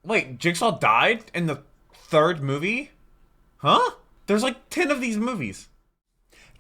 Wait, Jigsaw died in the third movie? Huh? There's like 10 of these movies.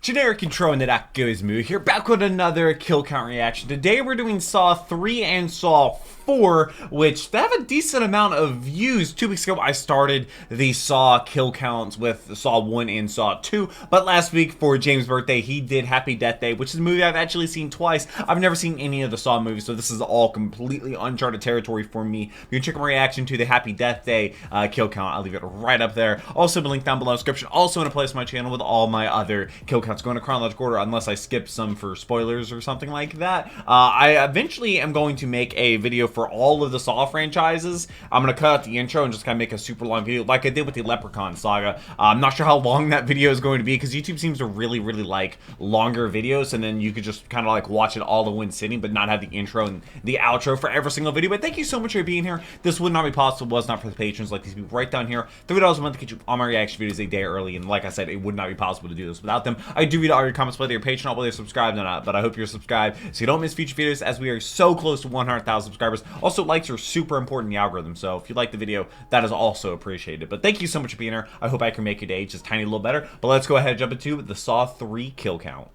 Generic intro into that goes moo here, back with another kill count reaction. Today we're doing Saw 3 and Saw 4, which they have a decent amount of views. 2 weeks ago I started the Saw kill counts with Saw 1 and Saw 2, but last week for James' birthday he did Happy Death Day, which is a movie I've actually seen twice. I've never seen any of the Saw movies, so this is all completely uncharted territory for me. You can check my reaction to the Happy Death Day kill count. I'll leave it right up there. Also the link down below in the description. Also in a place on my channel with all my other kill counts going in chronological order, unless I skip some for spoilers or something like that. I eventually am going to make a video for all of the Saw franchises. I'm going to cut out the intro and just kind of make a super long video like I did with the Leprechaun saga. I'm not sure how long that video is going to be because YouTube seems to really like longer videos, and then you could just kind of like watch it all in one sitting but not have the intro and the outro for every single video. But thank you so much for being here. This would not be possible was not for the patrons like these people right down here. $3 a month to get you all my reaction videos a day early, and like I said, it would not be possible to do this without them. I do read all your comments, whether you're Patreon, whether you're subscribed or not, but I hope you're subscribed so you don't miss future videos as we are so close to 100,000 subscribers. Also, likes are super important in the algorithm, so if you like the video, that is also appreciated. But thank you so much for being here. I hope I can make your day just a tiny little better. But let's go ahead and jump into the Saw 3 kill count.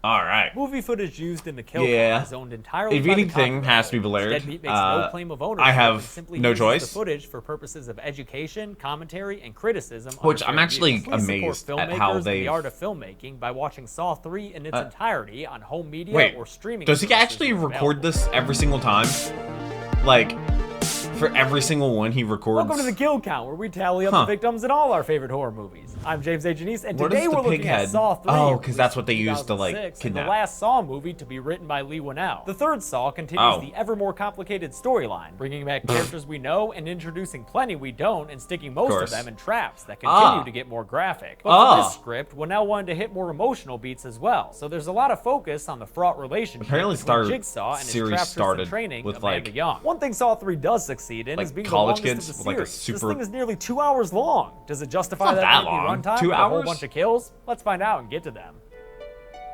All right. Movie footage used in the kill count is owned entirely if by anything the has to be blared, Deadbeat makes no claim of ownership. I have simply no uses choice. The footage for purposes of education, commentary, and criticism. Which I'm actually amazed at how they. The art of filmmaking by watching Saw 3 in its entirety on home media or streaming. Does he actually record this every single time? Like, for every single one he records? Welcome to the kill count, where we tally up the victims in all our favorite horror movies. I'm James A. Janice, and today we're looking at Saw 3. Oh, because that's what they used to, like, kidnap. The last Saw movie to be written by Lee Winnell. The third Saw continues the ever more complicated storyline, bringing back characters we know and introducing plenty we don't, and sticking most of them in traps that continue to get more graphic. But for this script, Winnell wanted to hit more emotional beats as well, so there's a lot of focus on the fraught relationship between Jigsaw and his trap training with Amanda Young. One thing Saw 3 does succeed in is being the longest of the series. Like a super... This thing is nearly 2 hours long. Does it justify that runtime? 2 hours? A whole bunch of kills? Let's find out and get to them.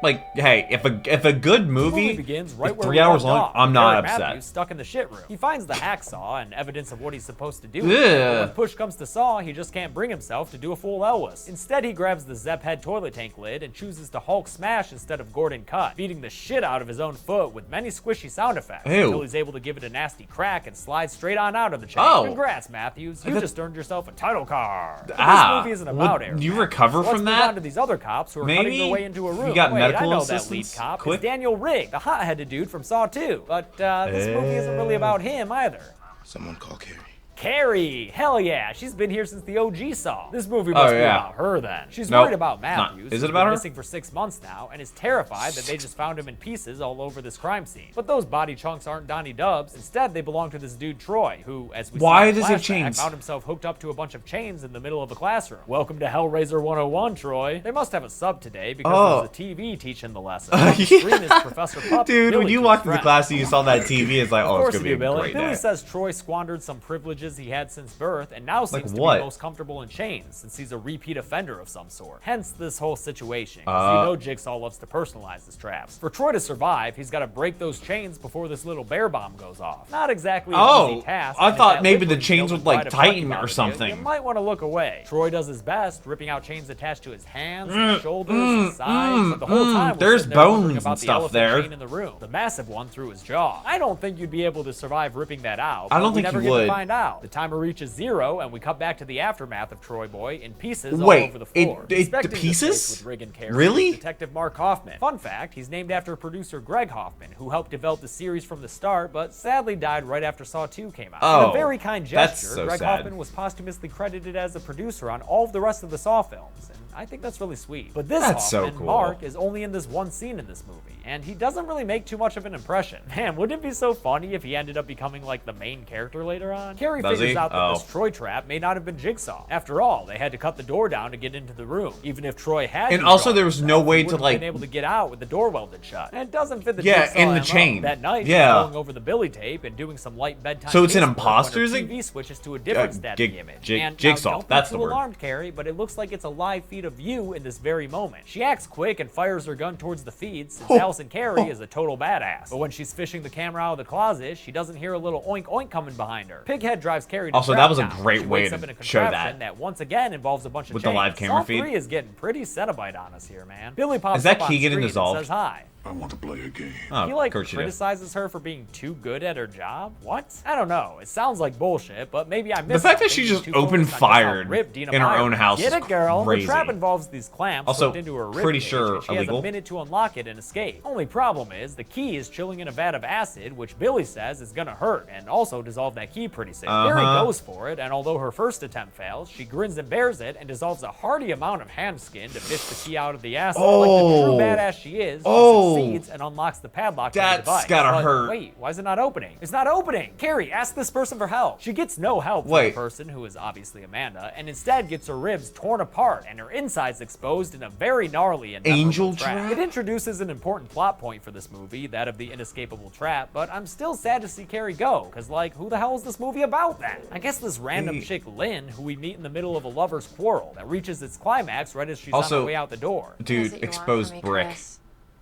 Like, hey, if a good movie begins right is 3 hours long, I'm not upset. Matthews stuck in the shit room. He finds the hacksaw and evidence of what he's supposed to do. But when push comes to Saw, he just can't bring himself to do a full Elwes. Instead, he grabs the Zepp head toilet tank lid and chooses to Hulk smash instead of Gordon cut, beating the shit out of his own foot with many squishy sound effects until he's able to give it a nasty crack and slide straight on out of the chain. Congrats, Matthews. You just earned yourself a title card. But this movie isn't about Aaron. You recover from that? Let's move on to these other cops who are cutting their way into a room. You got medical I know assistance? That lead cop is Daniel Rigg, the hot-headed dude from Saw 2. But this movie isn't really about him either. Someone call Carrie. Carrie! Hell yeah, she's been here since the OG Saw. This movie must be about her then. She's worried about Matthews. Is it about her? He's been missing for 6 months now and is terrified that they just found him in pieces all over this crime scene. But those body chunks aren't Donnie Dubs. Instead, they belong to this dude Troy, who, as we see in the flashback, found himself hooked up to a bunch of chains in the middle of a classroom. Welcome to Hellraiser 101, Troy. They must have a sub today because there's a TV teaching the lesson. On the screen is Professor Pup. Dude, when you walked into class and you saw that TV, it's like, oh, it's gonna be a great day. Billy says Troy squandered some privileges he had since birth and now seems to be most comfortable in chains since he's a repeat offender of some sort. Hence this whole situation. You know Jigsaw loves to personalize his traps. For Troy to survive, he's got to break those chains before this little bear bomb goes off. Not exactly an easy task. I thought maybe the chains would like tighten or something. You might want to look away. Troy does his best, ripping out chains attached to his hands, his shoulders, his sides, but the whole time there's bones and stuff there. Chain in the room, the massive one through his jaw. I don't think you'd be able to survive ripping that out. I don't think you would. Get to find out. The timer reaches 0, and we cut back to the aftermath of Troy Boy in pieces all over the floor. The pieces? With Rigg and Carrie, really? Detective Mark Hoffman. Fun fact, he's named after producer Greg Hoffman, who helped develop the series from the start, but sadly died right after Saw 2 came out. In a very kind gesture, Greg Hoffman was posthumously credited as a producer on all of the rest of the Saw films, and I think that's really sweet. But this Hoffman, Mark, is only in this one scene in this movie, and he doesn't really make too much of an impression. Man, wouldn't it be so funny if he ended up becoming like the main character later on? Carrie figures out that this Troy trap may not have been Jigsaw. After all, they had to cut the door down to get into the room. Even if Troy had and also there was no way to like been able to get out with the door welded shut. And it doesn't fit the Jigsaw in the chain. That night, she's going over the Billy tape and doing some light bedtime. So it's an imposter's TV switches to a different static image. Jigsaw. And that's the word. Alarmed, Carrie, but it looks like it's a live feed feed of you in this very moment. She acts quick and fires her gun towards the feed since Allison Carey is a total badass. But when she's fishing the camera out of the closet, she doesn't hear a little oink oink coming behind her. Pighead drives Carey to also, that was a great way to show that once again involves a bunch of with the live camera feed. Saw 3 is getting pretty Cenobite on us here, man. Billy pops is that up Keegan on and screen and says hi. I want to play a game. Oh, he criticizes her for being too good at her job? What? I don't know. It sounds like bullshit, but maybe I missed the fact that she just opened fired in her own house. Get it, girl? Crazy. The trap involves these clamps also hooked into her rib pretty cage, sure and she illegal. has a minute to unlock it and escape. Only problem is the key is chilling in a vat of acid, which Billy says is gonna hurt and also dissolve that key pretty soon. Carey goes for it, and although her first attempt fails, she grins and bears it and dissolves a hearty amount of hand skin to fish the key out of the acid. Like the true badass she is, she succeeds and unlocks the padlock to the device. That's gotta hurt. Wait, why is it not opening? It's not opening! Carey, ask this person for help. She gets no help from the person, who is obviously Amanda, and instead gets her ribs torn apart and her insides exposed in a very gnarly and angel trap. It introduces an important plot point for this movie, that of the inescapable trap, but I'm still sad to see Carey go, cause like, who the hell is this movie about then? I guess this random chick Lynn, who we meet in the middle of a lover's quarrel, that reaches its climax right as she's on her way out the door. Dude, exposed brick.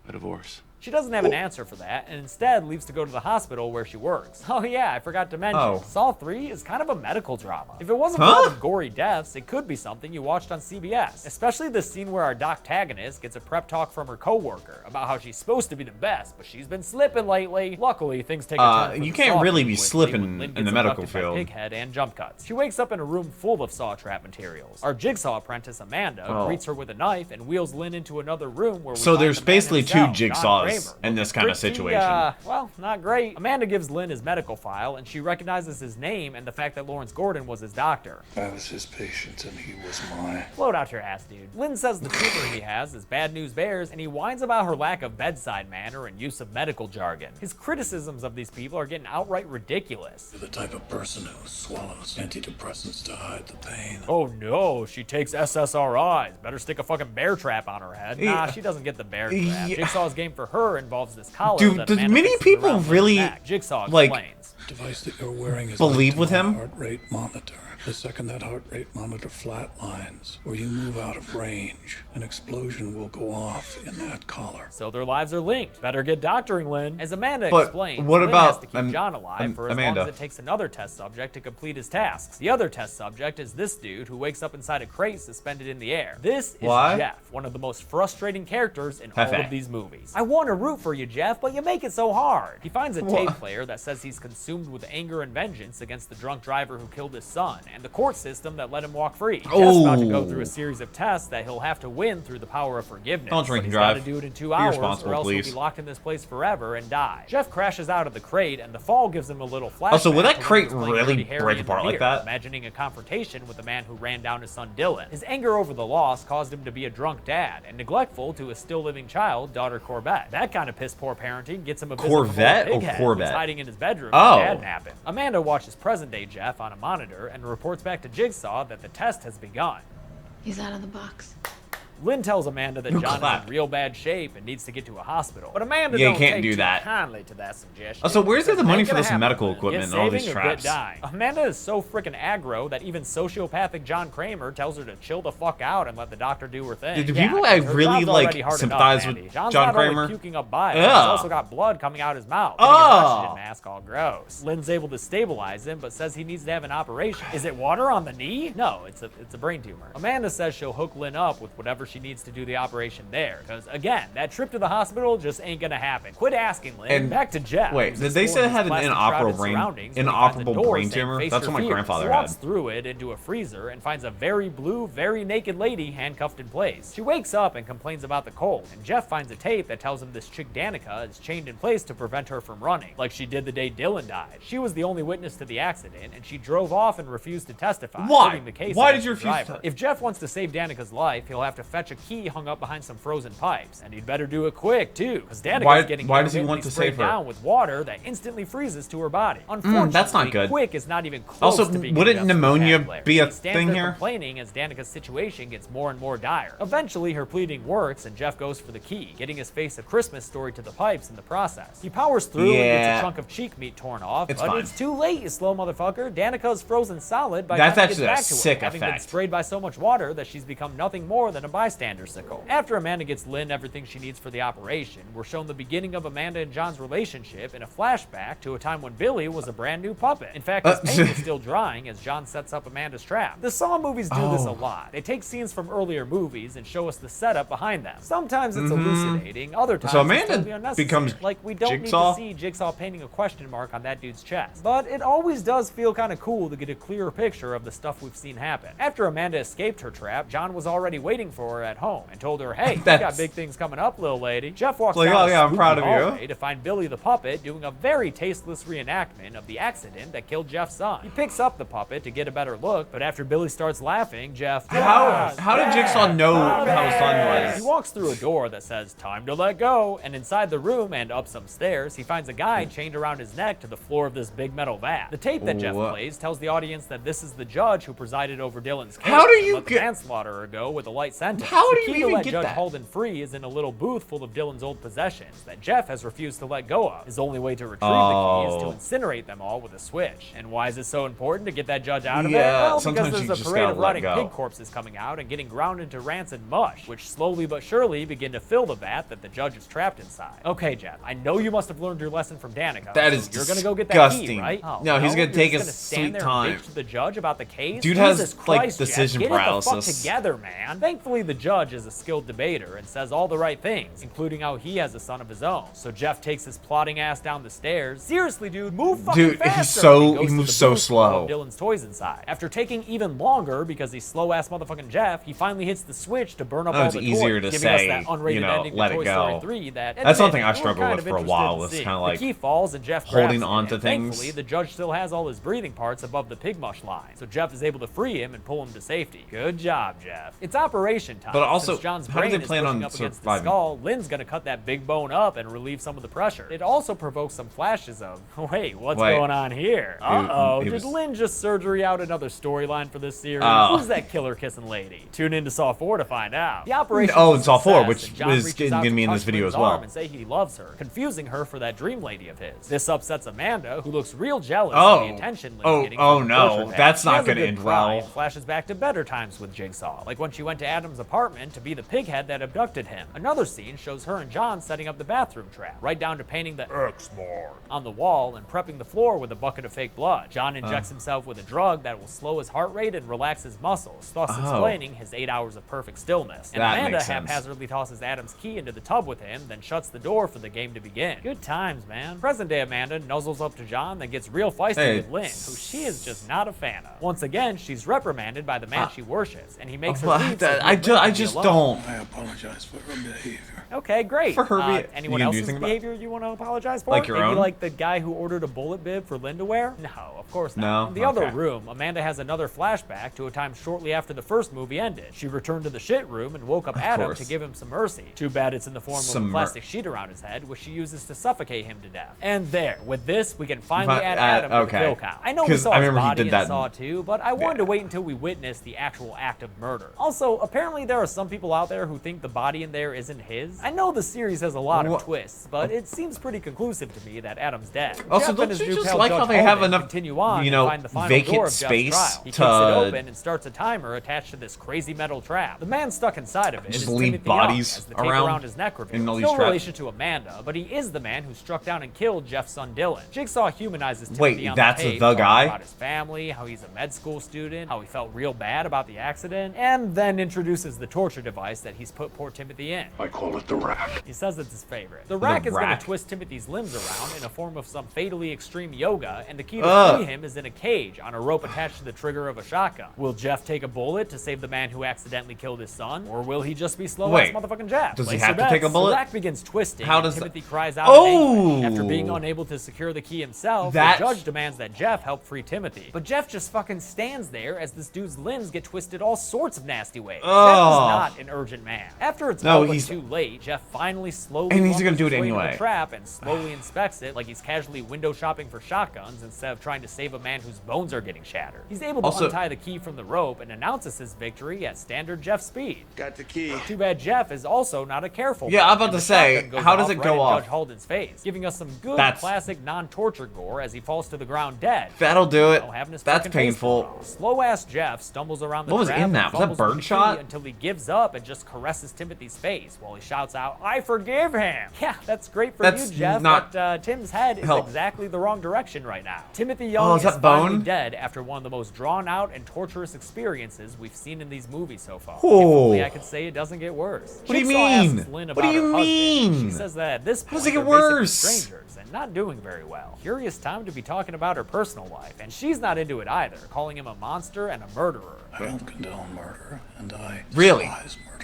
A divorce. She doesn't have an answer for that, and instead leaves to go to the hospital where she works. Oh yeah, I forgot to mention, Saw 3 is kind of a medical drama. If it wasn't for all the gory deaths, it could be something you watched on CBS. Especially the scene where our doctagonist gets a prep talk from her coworker about how she's supposed to be the best, but she's been slipping lately. Luckily, things take a turn for you the can't Saw really be quickly slipping when Lynn in the gets medical abducted by field. Pighead and jump cuts. She wakes up in a room full of Saw trap materials. Our Jigsaw apprentice Amanda greets her with a knife and wheels Lynn into another room where we find there's the man basically two himself, Jigsaws in this kind of situation. Well, not great. Amanda gives Lynn his medical file, and she recognizes his name and the fact that Lawrence Gordon was his doctor. I was his patient, and he was mine. Float out your ass, dude. Lynn says the tumor he has is bad news bears, and he whines about her lack of bedside manner and use of medical jargon. His criticisms of these people are getting outright ridiculous. You're the type of person who swallows antidepressants to hide the pain. Oh no, she takes SSRIs. Better stick a fucking bear trap on her head. Nah, she doesn't get the bear trap. Jigsaw's game for her involves this collar. Dude, does many people really Jigsaw like explains. The device that you're wearing is believe with him? Heart rate monitor. The second that heart rate monitor flatlines, or you move out of range, an explosion will go off in that collar. So their lives are linked. Better get doctoring, Lynn. As Amanda explains, what Lynn about has to keep John alive for as long as it takes another test subject to complete his tasks. The other test subject is this dude who wakes up inside a crate suspended in the air. This is Jeff, one of the most frustrating characters in all of these movies. I want to root for you, Jeff, but you make it so hard. He finds a tape player that says he's consumed with anger and vengeance against the drunk driver who killed his son, and the court system that let him walk free. Jeff's about to go through a series of tests that he'll have to win through the power of forgiveness. Don't drink and drive. He's got to do it in 2 hours, or else please. he'll be locked in this place forever and die. Jeff crashes out of the crate, and the fall gives him a little flashback. Also, would that crate to when he was really playing break apart like that? Imagining a confrontation with the man who ran down his son Dylan. His anger over the loss caused him to be a drunk dad and neglectful to his still living child, daughter Corbett. That kind of piss poor parenting gets him a Corvette or Pighead. Corbett? He's hiding in his bedroom, dad napping. Amanda watches present-day Jeff on a monitor and reports back to Jigsaw that the test has begun. He's out of the box. Lynn tells Amanda that John is in real bad shape and needs to get to a hospital. But Amanda you don't can't take do too that. kindly to that suggestion. Also, where's the money for this happen, medical equipment and all these traps? Amanda is so freaking aggro that even sociopathic John Kramer tells her to chill the fuck out and let the doctor do her thing. Do people really like sympathize with John's John not Kramer? Only puking up bile, he's also got blood coming out his mouth. His oxygen mask all gross. Lynn's able to stabilize him, but says he needs to have an operation. Is it water on the knee? No, it's a brain tumor. Amanda says she'll hook Lynn up with whatever she needs to do the operation there, because again, that trip to the hospital just ain't gonna happen. Quit asking, Lynn. And back to Jeff. Wait, did they say it had an inoperable brain tumor? That's what my grandfather had. Walks through it into a freezer and finds a very blue, very naked lady handcuffed in place. She wakes up and complains about the cold, and Jeff finds a tape that tells him this chick Danica is chained in place to prevent her from running, like she did the day Dylan died. She was the only witness to the accident, and she drove off and refused to testify. Why? The case Why did you refuse to? If Jeff wants to save Danica's life, he'll have to fetch a key hung up behind some frozen pipes. And he'd better do it quick, too, because Danica's getting why does he want to save her? Down with water that instantly freezes to her body. Unfortunately, that's not good. Quick is not even close also, to being wouldn't pneumonia be a thing here? Complaining as Danica's situation gets more and more dire. Eventually, her pleading works, and Jeff goes for the key, getting his face a Christmas story to the pipes in the process. He powers through and gets a chunk of cheek meat torn off, but it's too late, you slow motherfucker. Danica's frozen solid by the time he gets back to her, having been sprayed by so much water that she's become nothing more than a bystander sickle. After Amanda gets Lynn everything she needs for the operation, we're shown the beginning of Amanda and John's relationship in a flashback to a time when Billy was a brand new puppet. In fact, his paint is still drying as John sets up Amanda's trap. The Saw movies do this a lot. They take scenes from earlier movies and show us the setup behind them. Sometimes it's elucidating, other times it's totally unnecessary. Becomes like we don't Jigsaw? need to see Jigsaw painting a question mark on that dude's chest. But it always does feel kind of cool to get a clearer picture of the stuff we've seen happen. After Amanda escaped her trap, John was already waiting for her at home and told her, hey, we got big things coming up, little lady. Jeff walks down I'm proud of you. To find Billy the puppet doing a very tasteless reenactment of the accident that killed Jeff's son. He picks up the puppet to get a better look, but after Billy starts laughing, Jeff... How did Jigsaw know how his son was? He walks through a door that says, time to let go, and inside the room and up some stairs, he finds a guy chained around his neck to the floor of this big metal vat. The tape that Jeff plays tells the audience that this is the judge who presided over Dylan's case. How do you get manslaughter ago with a light sentence? How do the key you even to let get Judge that? Holden free is in a little booth full of Dylan's old possessions that Jeff has refused to let go of. His only way to retrieve the key is to incinerate them all with a switch. And why is it so important to get that judge out of it? Well, because there's a parade of rotting pig corpses coming out and getting ground into rancid mush, which slowly but surely begin to fill the vat that the judge is trapped inside. Okay, Jeff, I know you must have learned your lesson from Danica. That is you're gonna go get that key, right? No, he's gonna take his sweet time. To the judge about the case. Dude Jesus has Christ, like decision Jeff, paralysis. Get it the fuck together, man. Thankfully, the judge is a skilled debater and says all the right things, including how he has a son of his own. So Jeff takes his plodding ass down the stairs. Seriously, dude, move fucking faster. He moves so slow. Dylan's toys inside. After taking even longer because he's slow ass motherfucking Jeff, he finally hits the switch to burn up all the toys, easier to giving say, us that unrated ending let to it Toy go. Story 3 That's something I struggled with for a while. It's kind of like the key falls and Jeff holding on to things. Thankfully, the judge still has all his breathing parts above the pig mush line, so Jeff is able to free him and pull him to safety. Good job, Jeff. It's operation time. But also, since John's how do brain they plan is on up against the surviving? skull, Lynn's gonna cut that big bone up and relieve some of the pressure. It also provokes some flashes of, wait, what's going on here? Uh-oh, did Lynn just surgery out another storyline for this series? Who's that killer kissing lady? Tune in to Saw 4 to find out. The operation in Saw 4, which is gonna be in this video as well. And say he loves her, confusing her for that dream lady of his. This upsets Amanda, who looks real jealous of the attention Lynn's getting from the torture pad. That's not She has a gonna good end cry well. and flashes back to better times with Jigsaw, like when she went to Adam's apartment to be the pighead that abducted him. Another scene shows her and John setting up the bathroom trap, right down to painting the X mark on the wall and prepping the floor with a bucket of fake blood. John injects himself with a drug that will slow his heart rate and relax his muscles, thus explaining his 8 hours of perfect stillness. And Amanda haphazardly tosses Adam's key into the tub with him, then shuts the door for the game to begin. Good times, man. Present day Amanda nuzzles up to John, then gets real feisty with Lynn, who she is just not a fan of. Once again, she's reprimanded by the man she worships, and he makes her leave. I just don't. I apologize for her behavior. Okay, great. For her anyone else's behavior you want to apologize for? Like your own? Like the guy who ordered a bullet bib for Lynn to wear? No, of course not. No? In the other room, Amanda has another flashback to a time shortly after the first movie ended. She returned to the shit room and woke up Adam to give him some mercy. Too bad it's in the form of a plastic sheet around his head, which she uses to suffocate him to death. And there, with this, we can finally add Adam to the kill count. I know we saw his body in Saw 2, but I wanted to wait until we witnessed the actual act of murder. Also, apparently there are some people out there who think the body in there isn't his. I know the series has a lot of twists, but it seems pretty conclusive to me that Adam's dead. Also, don't you just like how they have enough, vacant space He kicks it open and starts a timer attached to this crazy metal trap. The man stuck inside of it just is leave Timothy bodies Young, as the tape around his neck reveals. No relation to Amanda, but he is the man who struck down and killed Jeff's son Dylan. Jigsaw humanizes Timothy on the tape, the guy? About his family, how he's a med school student, how he felt real bad about the accident, and then introduces the torture device that he's put poor Timothy in. I call it the rack. He says it's his favorite. The rack is going to twist Timothy's limbs around in a form of some fatally extreme yoga, and the key to free him is in a cage on a rope attached to the trigger of a shotgun. Will Jeff take a bullet to save the man who accidentally killed his son, or will he just be slow-ass motherfucking Jeff? Does he have to take a bullet? The rack begins twisting, and Timothy cries out in anguish. After being unable to secure the key himself, the judge demands that Jeff help free Timothy. But Jeff just fucking stands there as this dude's limbs get twisted all sorts of nasty ways. Jeff not an urgent man. After it's too late, Jeff finally slowly and he's gonna do it anyway. Into the trap and slowly inspects it like he's casually window shopping for shotguns instead of trying to save a man whose bones are getting shattered. He's able to untie the key from the rope and announces his victory at standard Jeff speed. Got the key. Too bad Jeff is also not a careful man. I'm about to say, how does it go off? Judge Holden's face, giving us some good classic non-torture gore as he falls to the ground dead. That'll do it. That's painful. Slow-ass Jeff stumbles around the trap. What was in that? Was that birdshot? Until he gives up and just caresses Timothy's face while he shouts out, "I forgive him." Yeah, that's great for you, Jeff, but Tim's head is exactly the wrong direction right now. Timothy Young is finally dead after one of the most drawn-out and torturous experiences we've seen in these movies so far. If only I could say it doesn't get worse. What do you mean? What do you mean? She says that at this point, they're basically strangers and not doing very well. Curious time to be talking about her personal life, and she's not into it either, calling him a monster and a murderer. I don't condone murder, and I really despise murderers.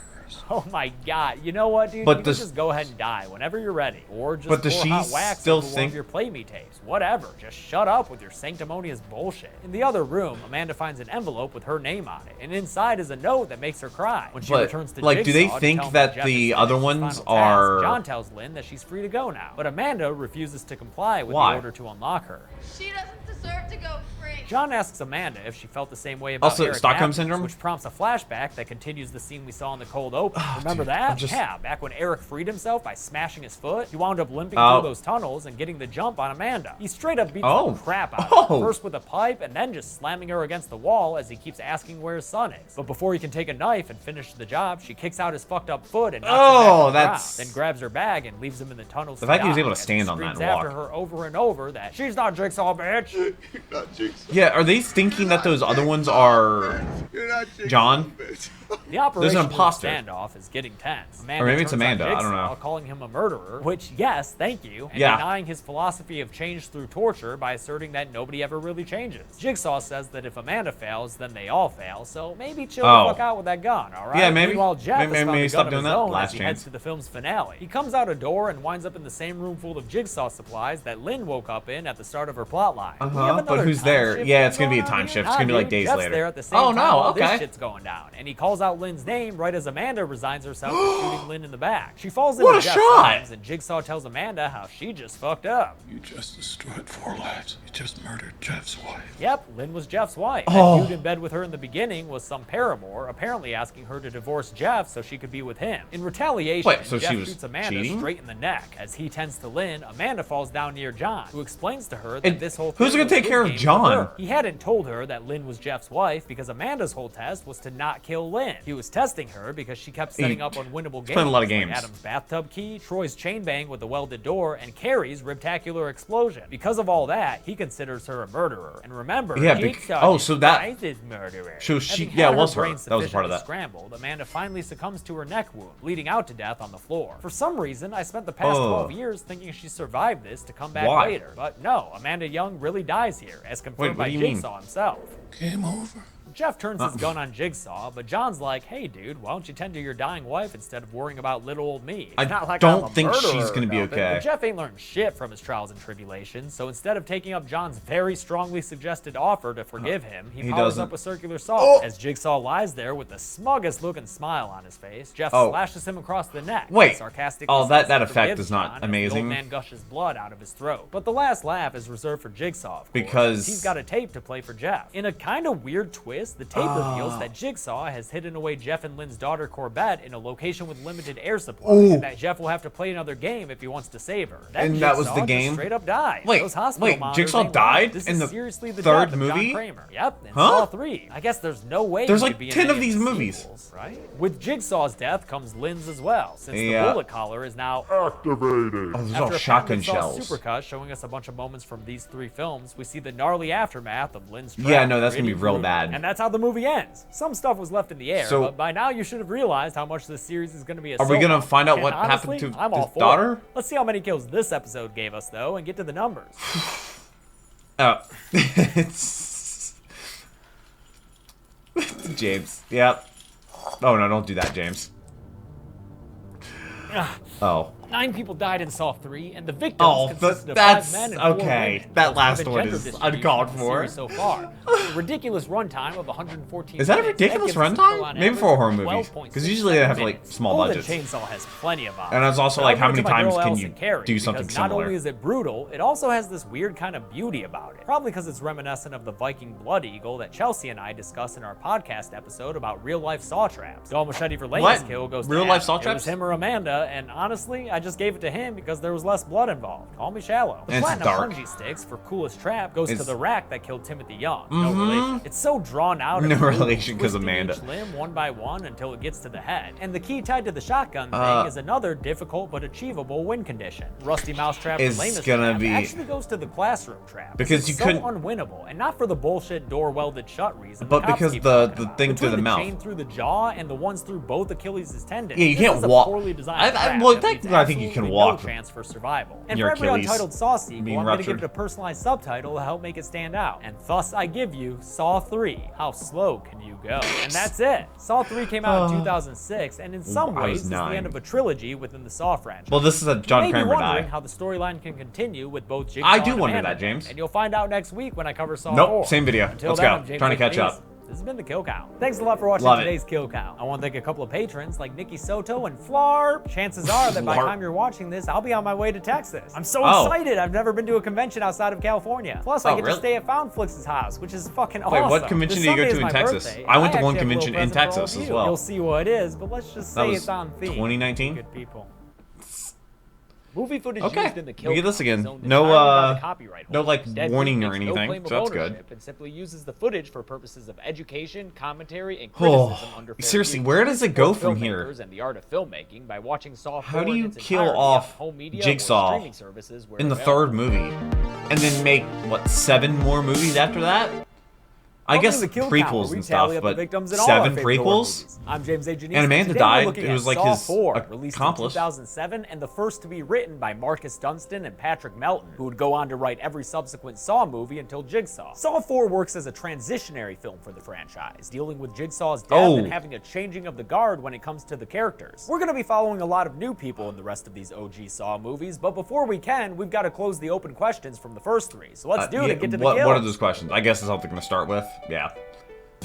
Oh my God! You know what, dude? You can just go ahead and die whenever you're ready, or just pour hot wax over one of your Play Me tapes. Whatever. Just shut up with your sanctimonious bullshit. In the other room, Amanda finds an envelope with her name on it, and inside is a note that makes her cry. When she returns to Jigsaw, do they think that the other ones are? John tells Lynn that she's free to go now, but Amanda refuses to comply with the order to unlock her. She doesn't deserve to go free. John asks Amanda if she felt the same way about Eric Stockholm Adams, syndrome, which prompts a flashback that continues the scene we saw in the cold open. Remember that? Yeah, back when Eric freed himself by smashing his foot, he wound up limping through those tunnels and getting the jump on Amanda. He straight up beats the crap out of her, first with a pipe and then just slamming her against the wall as he keeps asking where his son is. But before he can take a knife and finish the job, she kicks out his fucked up foot and knocks him back on the ground, then grabs her bag and leaves him in the tunnels. The fact he was able to stand on that and walk. After her over and over that she's not Jigsaw, bitch. You're not Jigsaw. Yeah, are they thinking that those other ones are John? The operation standoff is getting tense. Or maybe it's Amanda, I don't know. Calling him a murderer, which, yes, thank you, and denying his philosophy of change through torture by asserting that nobody ever really changes. Jigsaw says that if Amanda fails, then they all fail, so maybe chill the fuck out with that gun, alright? Yeah, maybe. Meanwhile, Jeff maybe stop doing that. Last chance. He heads to the film's finale. He comes out a door and winds up in the same room full of Jigsaw supplies that Lynn woke up in at the start of her plotline. But who's there? Yeah, it's gonna be a time shift. It's gonna be like days Jeff's later. There at the same time this shit's going down, and he calls out Lynn's name right as Amanda resigns herself to shooting Lynn in the back. She falls into Jeff's arms, and Jigsaw tells Amanda how she just fucked up. You just destroyed 4 lives. You just murdered Jeff's wife. Yep, Lynn was Jeff's wife. That dude in bed with her in the beginning was some paramour, apparently asking her to divorce Jeff so she could be with him. In retaliation, Jeff shoots Amanda straight in the neck. As he tends to Lynn, Amanda falls down near John, who explains to her that this whole thing who's gonna take care of John? He hadn't told her that Lynn was Jeff's wife because Amanda's whole test was to not kill Lynn. He was testing her because she kept setting up unwinnable games. Playing a lot of games. Like Adam's bathtub key, Troy's chain bang with the welded door, and Carrie's ribtacular explosion. Because of all that, he considers her a murderer. And remember, so that is murderer. So she, it was her. That was a part of that. Scrambled, Amanda finally succumbs to her neck wound, bleeding out to death on the floor. For some reason, I spent the past 12 years thinking she survived this to come back later. But no, Amanda Young really dies here, as confirmed by Jigsaw himself. Game over. Jeff turns his gun on Jigsaw, but John's like, hey dude, why don't you tend to your dying wife instead of worrying about little old me? It's not like don't think she's gonna be okay. But Jeff ain't learned shit from his trials and tribulations, so instead of taking up John's very strongly suggested offer to forgive him, he powers up a circular saw. As Jigsaw lies there with the smuggest looking smile on his face, Jeff slashes him across the neck. Sarcastically that effect is not amazing. The old man gushes blood out of his throat. But the last laugh is reserved for Jigsaw, of course, because he's got a tape to play for Jeff. In a kind of weird twist, the tape reveals that Jigsaw has hidden away Jeff and Lynn's daughter Corbett in a location with limited air supply, and that Jeff will have to play another game if he wants to save her. That was the game? Straight up died. Wait, Jigsaw died in the third movie? Yep, in Saw 3. I guess there's no way there's like 10 of these movies. Right? With Jigsaw's death comes Lynn's as well, since the bullet collar is now activated. There's all shotgun shells. Supercut showing us a bunch of moments from these 3 films, we see the gnarly aftermath of Lynn's trap. Yeah, no, that's gonna be real bad. And that's how the movie ends. Some stuff was left in the air, but by now you should have realized how much this series is going to be a Are we going to find out what happened to his daughter? Let's see how many kills this episode gave us, though, and get to the numbers. James. Yep. Oh, no, don't do that, James. Oh. 9 people died in Saw 3, and the victims consisted of 5 that's men and 4 okay. women. That last Even one gender is distribution uncalled of the for. series so far. A ridiculous runtime of 114 Is that a minutes. ridiculous That gives us runtime? on Maybe average for a horror movie, 12.6 because usually they have like minutes. small Golden budgets. Chainsaw has plenty of odds. And it's also But like I'll how give it many to my times girl can Allison you Carey, do something because not similar? only is it brutal, it also has this weird kind of beauty about it. Probably because it's reminiscent of the Viking blood eagle that Chelsea and I discussed in our podcast episode about real-life saw traps. Dull machete for Layton's kill goes to Real-life Adam. saw It was traps? him or Amanda, and honestly, I just gave it to him because there was less blood involved. Call me shallow. The And it's platinum dark. punji sticks for coolest trap goes to It's- the rack that killed Timothy Young. No relation. It's so drawn out. No and brutal, relation, 'cause twisting Amanda. each limb one by one until it gets to the head. And the key tied to the shotgun thing is another difficult but achievable win condition. Rusty mousetrap Is for lamest gonna trap be- actually goes to the classroom trap. Because It's you so couldn't- unwinnable, and not for the bullshit door welded shut reason. But cops because keep the talking about. thing through Between the mouth. chain through the jaw and the ones through both Achilles' tendons. Yeah, you this can't is a walk. poorly designed Well, trap that leaves technically, I think you can absolutely walk no chance for survival. And your for every Achilles untitled Saw sequel, being I'm going to give ruptured. it a personalized subtitle to help make it stand out. And thus I give you Saw 3. How slow can you go? And that's it. Saw 3 came out in 2006, and in some I was ways is the 9. end of a trilogy within the Saw franchise. Well, this is a John you may Kramer be wondering die. how the storyline can continue with both Jigsaw I do and wonder Amanda, that, James. and you'll find out next week when I cover Saw Nope, 4. same video. Until Let's then, go. I'm James Trying to catch Denise. up. This has been the Kill Count. Thanks a lot for watching Love it. today's Kill Count. I want to thank a couple of patrons like Nikki Soto and Flarp. Chances are that by the Flarp. time you're watching this, I'll be on my way to Texas. I'm so Oh. excited. I've never been to a convention outside of California. Plus, I Oh, get really? to stay at Foundflix's house, which is fucking Wait, awesome. what convention This do you go Sunday to is in my Texas? birthday. I went to actually one have a little convention in present for all Texas of as you. well. You'll see what it is, but let's just That say was it's on theme. 2019? Good people. Movie footage Okay, used in the kill we get this count again. is owned No, entirely by the copyright no, holder. like, Instead, warning Movie or makes no anything, claim of so that's good. ownership and simply uses the footage for purposes of education, commentary, and criticism under fair Seriously, use. where does it go Support from here? filmmakers and the art of filmmaking by watching Saw 4 How do in you its kill entirety off on home media or Jigsaw streaming services where in the available. third movie? And then make, what, 7 more movies after that? I Welcome guess to the Kill Count, where prequels we and tally stuff, up the but victims in all our 7 favorite horror prequels? movies. I'm James A. Janice, And Amanda today died. we're looking It was at like Saw his 4, released in accomplice. 2007, and the first to be written by Marcus Dunstan and Patrick Melton, who would go on to write every subsequent Saw movie until Jigsaw. Saw 4 works as a transitionary film for the franchise, dealing with Jigsaw's death and having a changing of the guard when it comes to the characters. We're going to be following a lot of new people in the rest of these OG Saw movies, but before we can, we've got to close the open questions from the first 3. So let's do it and get to the kills. What are those questions? I guess that's what they're going to start with. Yeah.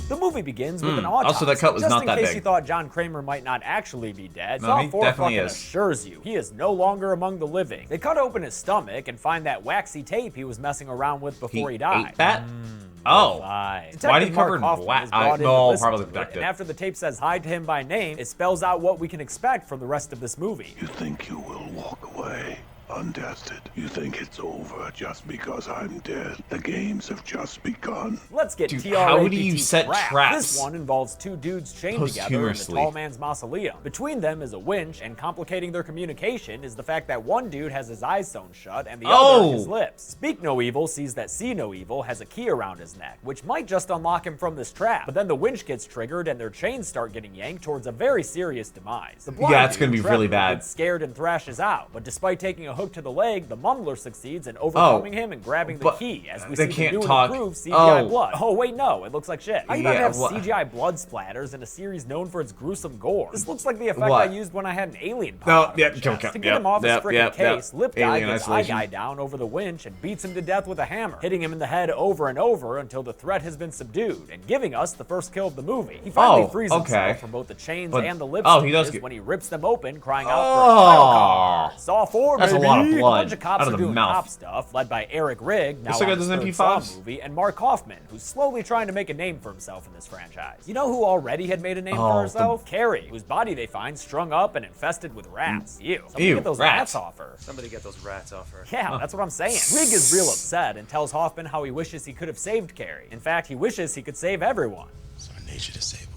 The movie begins with an autopsy. Also, that cut was just not in that case big. you thought John Kramer might not actually be dead, No, Saw he 4 definitely fucking is. assures you he is no longer among the living. They cut open his stomach and find that waxy tape he was messing around with before he died. Ate that? Oh. Why Why did he cover it in black? No, probably And protected. after the tape says hi to him by name, it spells out what we can expect from the rest of this movie. You think you will walk away untested? You think it's over just because I'm dead? The games have just begun. Let's get Dude, TRAPT how do you set trapped. traps? This one involves 2 dudes chained together in a Posthumously. tall man's mausoleum. Between them is a winch, and complicating their communication is the fact that one dude has his eyes sewn shut and the other his lips. Speak No Evil sees that See No Evil has a key around his neck, which might just unlock him from this trap. But then the winch gets triggered and their chains start getting yanked towards a very serious demise. The blind Yeah, it's gonna dude, be really Trevor, bad. gets scared and thrashes out, but despite taking a hook to the leg, the mumbler succeeds in overcoming him and grabbing the but key, as we they see can't the new talk. and improved CGI Oh. blood. Oh wait, no, it looks like shit. How you about to Yeah, have what- CGI blood splatters in a series known for its gruesome gore? This looks like the effect What? I used when I had an alien pop No, out of yep, my kill chest. count, To get yep, him off his yep, frickin' yep, yep. case, Lip Guy Alien gets isolation. Eye Guy down over the winch and beats him to death with a hammer, hitting him in the head over and over until the threat has been subdued, and giving us the first kill of the movie. He finally frees himself from both the chains But- and the lip oh, he does stitches get- when he rips them open, crying out for a title card. Saw 4, That's a baby! lot of blood A bunch of cops out of are the doing mouth. cop stuff, led by Eric Rigg, now Looks like on those his third Saw MP5s. movie, and Mark Hoffman, who's slowly trying to make a name for himself in this franchise. You know who already had made a name for herself? Carrie, whose body they find strung up and infested with rats. Ew. Somebody Ew, get those rats. rats off her. Somebody get those rats off her. Yeah, that's what I'm saying. Rigg is real upset and tells Hoffman how he wishes he could have saved Carrie. In fact, he wishes he could save everyone. It's our nature to save them.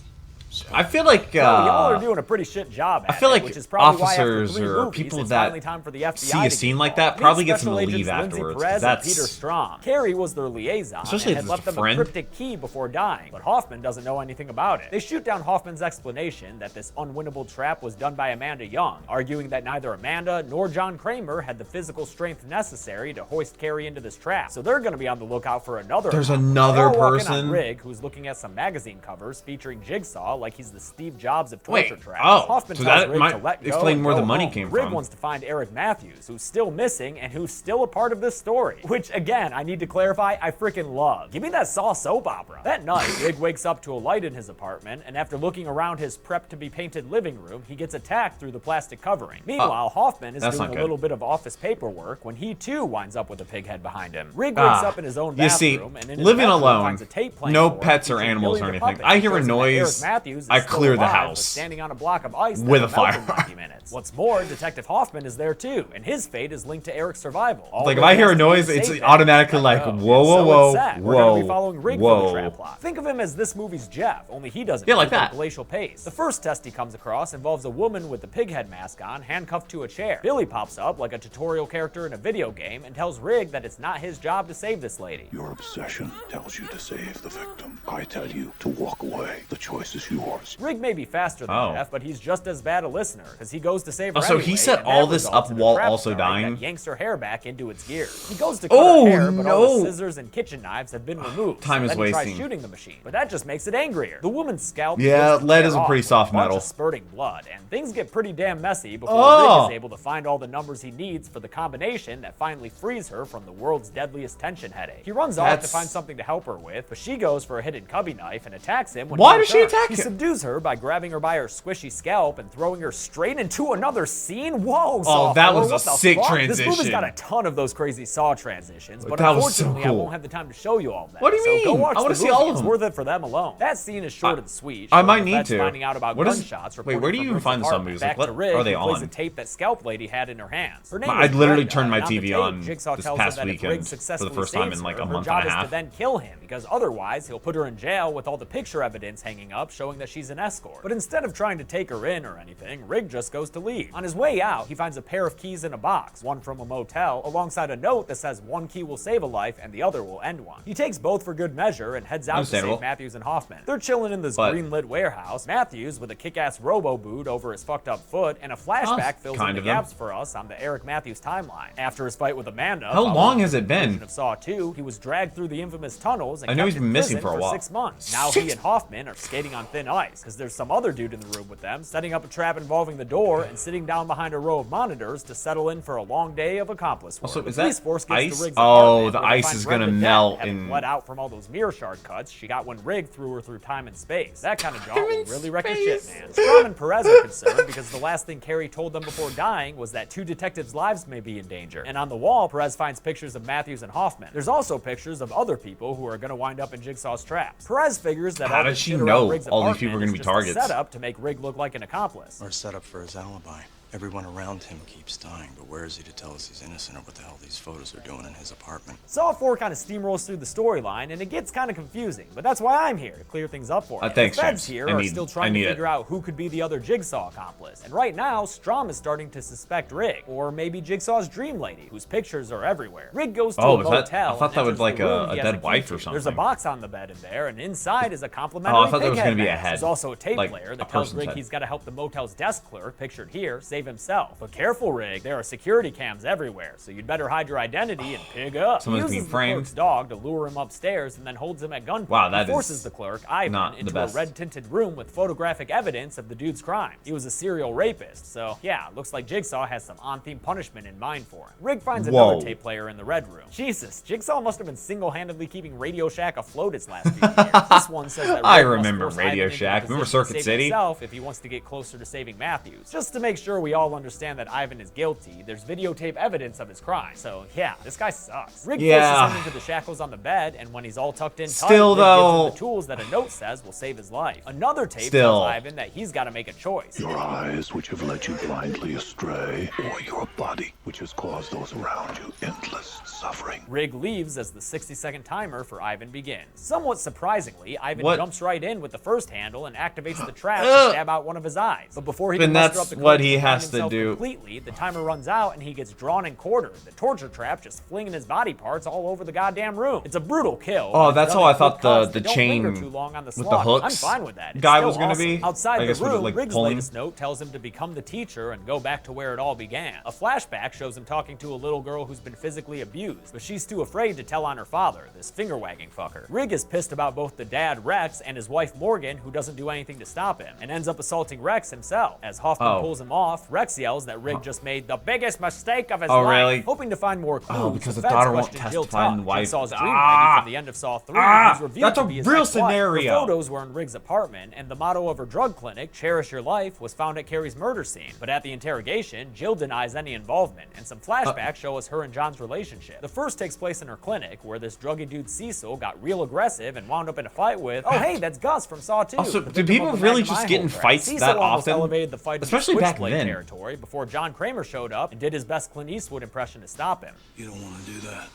I feel like So y'all are doing a pretty shit job at I feel it, like which is probably why after officers 3 or movies, people it's that finally time for the FBI see a to scene get like involved. that probably Meet gets them to Special leave Agents Lindsay afterwards, 'cause Perez and that's- Peter Strong. Carrie was their liaison Especially and if had it's left a them a friend. cryptic key before dying, but Hoffman doesn't know anything about it. They shoot down Hoffman's explanation that this unwinnable trap was done by Amanda Young, arguing that neither Amanda nor John Kramer had the physical strength necessary to hoist Carrie into this trap. So they're going to be on the lookout for another. There's accomplice. another They're all walking on person? Rigg, who's looking at some magazine covers featuring Jigsaw, like like he's the Steve Jobs of Wait, torture traps. oh, Hoffman so tells that Rig might to let go explain and where go the money home. came Rig from. wants to find Eric Matthews, who's still missing and who's still a part of this story. Which, again, I need to clarify, I freaking love. Give me that Saw soap opera. That night, Rig wakes up to a light in his apartment, and after looking around his prep-to-be-painted living room, he gets attacked through the plastic covering. Meanwhile, Hoffman is doing a little bit of office paperwork when he too winds up with a pig head behind him. Rig wakes up in his own bathroom, and in his living bedroom alone, finds a tape playing no for him pets or featuring animals or Billy the anything. puppet, I hear a who shows that noise, Eric Matthews is I still clear the alive, house. but standing on a block of ice With that a fire. melted in 90 minutes. What's more, Detective Hoffman is there too, and his fate is linked to Eric's survival. Like, if I hear a noise, it's automatically like, whoa, whoa, whoa, We're gonna be whoa, following Rig for the trap plot. Think of him as this movie's Jeff, only he doesn't like move at that. a glacial pace. The first test he comes across involves a woman with the pig head mask on, handcuffed to a chair. Billy pops up like a tutorial character in a video game and tells Rig that it's not his job to save this lady. Your obsession tells you to save the victim. I tell you to walk away. The choice is yours. Rig may be faster than Jeff, but he's just as bad a listener, because he goes to save her so anyway, he set and all that this results up in a while trap also starting dying? that yanks her hair back into its gear. He goes to cut her hair, but all the scissors and kitchen knives have been removed. Time is then he tries wasting. shooting the machine, but that just makes it angrier. The woman's scalp lead is a pretty soft bunch metal. of spurting blood, and things get pretty damn messy before Rig is able to find all the numbers he needs for the combination that finally frees her from the world's deadliest tension headache. He runs off to find something to help her with, but she goes for a hidden cubby knife and attacks him when Why he does she returns. attack He him? subdues her by grabbing her by her squishy scalp and throwing her straight into another scene. Whoa, Oh, that was a what the sick fuck? transition. This movie's got a ton of those crazy Saw transitions, but that was so unfortunately I cool. won't have the time to show you all of that. What do you so mean? Go watch I wanna the see movie. all of It's them. worth it for them alone. That scene is short and sweet. I showing might the need vets to. finding out about What is- gunshots. wait, where do you even find the Saw movies? Like, Back what to Rig, are they who plays on? a tape that Scalp Lady had in her hands. Her name I is literally Brenda, turned my and on the TV tape, on Jigsaw this tells her past that if weekend Rig for the successfully first time saves in like her, a her month job and a is half. to then kill him, because otherwise he'll put her in jail with all the picture evidence hanging up showing that she's an escort. But instead of trying to take her in or anything, Rig just goes to leave. On his way out, he finds a pair of keys in a box, one from a motel, alongside a note that says one key will save a life and the other will end one. He takes both for good measure and heads out to save Matthews and Hoffman. They're chilling in this green-lit warehouse. Matthews with a kick-ass robo-boot over his fucked-up foot, and a flashback fills in the gaps for us on the Eric Matthews timeline. After his fight with Amanda, How long has it been? of Saw 2, he was dragged through the infamous tunnels and I know kept he's in been missing prison for a while. 6 months. Now he and Hoffman are skating on thin ice, because there's some other dude in the room with them, setting up a trap involving the door and sitting down behind a row of monitors to settle in for a long day of accomplice work. Also, is The police that force gets ice? to Rig's Oh, apartment, the where they ice find is gonna Brenda dead, melt having and- bled out from all those mirror shard cuts she got when Rig threw her through time and space. That kind of jaunt will really wreck your shit, man. Strom and Perez are concerned because the last thing Carrie told them before dying was that 2 detectives' lives may be in danger. And on the wall, Perez finds pictures of Matthews and Hoffman. There's also pictures of other people who are going to wind up in Jigsaw's traps. Perez figures that How all does this she shit know around Rig's all these apartment people are is gonna be just a targets? setup to make Rig look like an accomplice. Or set up for his alibi. Everyone around him keeps dying, but where is he to tell us he's innocent or what the hell these photos are doing in his apartment? Saw 4 kind of steamrolls through the storyline, and it gets kind of confusing, but that's why I'm here, to clear things up for you. Thanks, the feds James. here I are need- still I trying to need it. figure out who could be the other Jigsaw accomplice, and right now, Strom is starting to suspect Rig, or maybe Jigsaw's dream lady, whose pictures are everywhere. Rig goes to a Oh, is motel. that- I thought and that was enters like the room a he has dead key wife to. or There's a something. box on the bed in there, and inside is a complimentary Oh, I thought there was pig gonna be a mask. head. There's also a tape Like player a that tells person's Rig head. he's got to help the motel's desk clerk, pictured here, save himself. But careful, Rig, there are security cams everywhere, so you'd better hide your identity and pig up. Someone's He being uses the framed. clerk's dog to lure him upstairs and then holds him at gunpoint. Wow, that he forces is the clerk, Ivan, not the into a best. red-tinted room with photographic evidence of the dude's crimes. He was a serial rapist, so yeah, looks like Jigsaw has some on-theme punishment in mind for him. Rig finds Whoa. another tape player in the red room. Jesus, Jigsaw must have been single-handedly keeping Radio Shack afloat its last few years. This one says that I Rig must remember force Radio Ivan into Shack. a Remember position to Circuit save City? himself if he wants to get closer to saving Matthews. Just to make sure we all understand that Ivan is guilty, there's videotape evidence of his crime. So yeah, this guy sucks. Rig forces him into the shackles on the bed, and when he's all tucked in tight, Still, Rig gives him though- the tools that a note says will save his life. Another tape Still. tells Ivan that he's got to make a choice. Your eyes, which have led you blindly astray, or your body, which has caused those around you endless suffering. Rig leaves as the 60-second timer for Ivan begins. Somewhat surprisingly, Ivan What? jumps right in with the first handle and activates the trap to stab out one of his eyes. But before he Then can muster that's up the what courage he to has has to do. Completely, the timer runs out and he gets drawn and quartered. The torture trap just flinging his body parts all over the goddamn room. It's a brutal kill. Oh, that's how I thought the chain too long on the with the hooks I'm fine with that. guy was going to be. Outside the room, like Riggs' pulling. latest note tells him to become the teacher and go back to where it all began. A flashback shows him talking to a little girl who's been physically abused, but she's too afraid to tell on her father, this finger-wagging fucker. Rig is pissed about both the dad, Rex, and his wife, Morgan, who doesn't do anything to stop him, and ends up assaulting Rex himself. As Hoffman pulls him off, Rex yells that Rig just made the biggest mistake of his life. Really? Hoping to find more clues, because the feds daughter won't question Jill testify and the wife. Jigsaw's dream lady from the end of Saw 3, who's revealed That's to a be his real ex-wife. scenario. The photos were in Riggs' apartment, and the motto of her drug clinic, Cherish Your Life, was found at Carrie's murder scene. But at the interrogation, Jill denies any involvement, and some flashbacks show us her and John's relationship. The first takes place in her clinic, where this druggy dude Cecil got real aggressive and wound up in a fight with, oh hey, that's Gus from Saw 2. Also, do people really just get in fights Cecil that almost often? Elevated the fight Especially into back Switchblade then. territory before John Kramer showed up and did his best Clint Eastwood impression to stop him. You don't want to do that.